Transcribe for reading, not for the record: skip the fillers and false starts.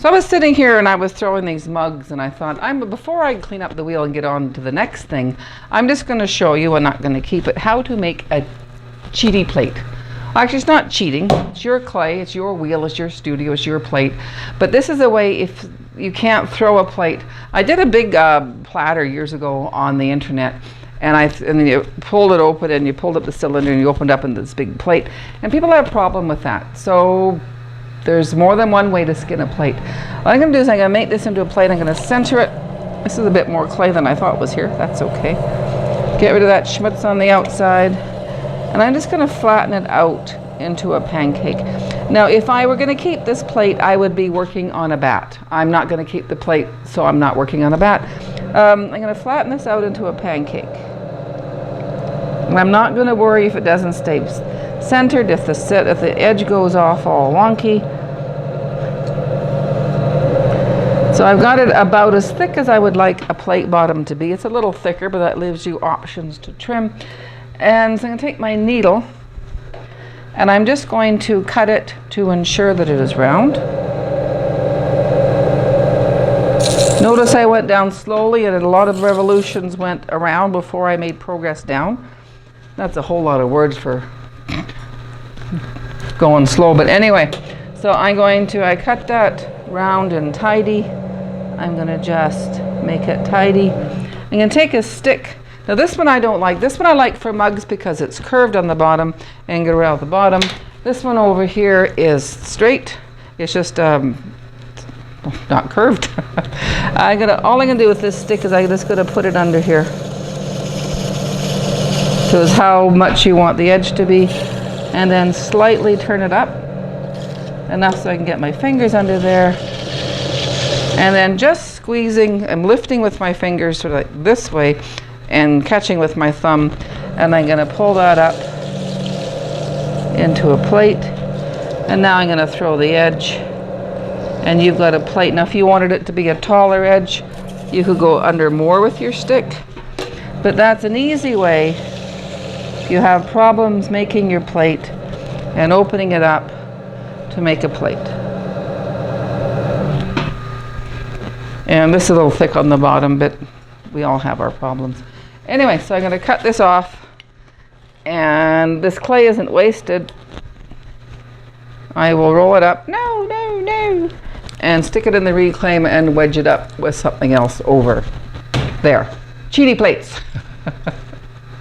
So I was sitting here and I was throwing these mugs, and I thought, before I clean up the wheel and get on to the next thing, I'm just going to show you, I'm not going to keep it, how to make a Cheatie Plate. Actually, it's not cheating. It's your clay, it's your wheel, it's your studio, it's your plate. But this is a way if you can't throw a plate. I did a big platter years ago on the internet, and you pulled it open and you pulled up the cylinder and you opened up in this big plate. And people have a problem with that. So there's more than one way to skin a plate. What I'm going to do is I'm going to make this into a plate. I'm going to center it. This is a bit more clay than I thought was here. That's okay. Get rid of that schmutz on the outside. And I'm just going to flatten it out into a pancake. Now, if I were going to keep this plate, I would be working on a bat. I'm not going to keep the plate, so I'm not working on a bat. I'm going to flatten this out into a pancake. And I'm not going to worry if it doesn't stay centered, if the edge goes off all wonky. So I've got it about as thick as I would like a plate bottom to be. It's a little thicker, but that leaves you options to trim. And so I'm going to take my needle and I'm just going to cut it to ensure that it is round. Notice I went down slowly and a lot of revolutions went around before I made progress down. That's a whole lot of words for going slow, but anyway, so I cut that round and tidy. I'm going to just make it tidy. I'm going to take a stick. Now this one I don't like. This one I like for mugs because it's curved on the bottom and get around the bottom. This one over here is straight. It's just not curved. All I'm gonna do with this stick is I'm just gonna put it under here. Shows how much you want the edge to be, and then slightly turn it up enough so I can get my fingers under there, and then just squeezing. I'm lifting with my fingers sort of like this way and catching with my thumb, and I'm going to pull that up into a plate. And now I'm going to throw the edge, and you've got a plate. Now if you wanted it to be a taller edge, you could go under more with your stick, but that's an easy way if you have problems making your plate and opening it up to make a plate. And this is a little thick on the bottom, but we all have our problems. Anyway, so I'm going to cut this off, and this clay isn't wasted. I will roll it up, no, and stick it in the reclaim and wedge it up with something else over there. Cheatie plates.